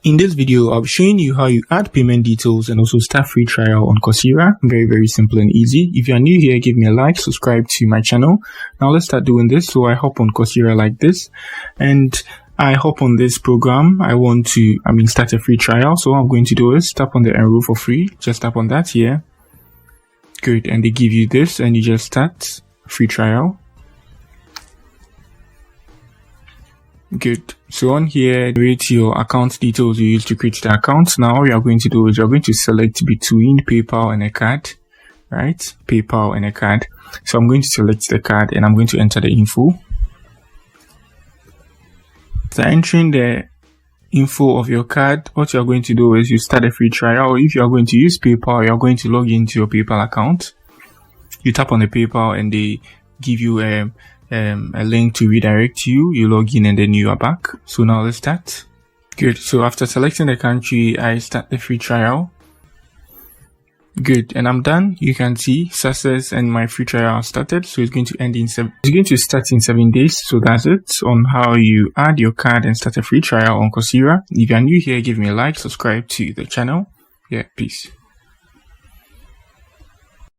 In this video, I'll be showing you how you add payment details and also start free trial on Coursera. Very simple and easy. If you are new here, give me a like, subscribe to my channel. Now let's start doing this. So I hop on Coursera like this and I hop on this program. I want to, start a free trial. So what I'm going to do is tap on the enroll for free. Just tap on that here. Good. And they give you this and you just start free trial. Good. So on here, create your account details you use to create the account. Now all you are going to do is you're going to select between PayPal and a card, right? PayPal and a card. So I'm going to select the card and I'm going to enter the info. So entering the info of your card, what you're going to do is you start a free trial. If you're going to use PayPal, you're going to log into your PayPal account. You tap on the PayPal and they give you a link to redirect you. You log in and then you are back. So now let's start. Good. So after selecting the country, I start the free trial. Good. And I'm done. You can see success and my free trial started. So it's going to end in it's going to start in 7 days. So that's it on how you add your card and start a free trial on Coursera. If you're new here, give me a like, subscribe to the channel. Yeah, peace.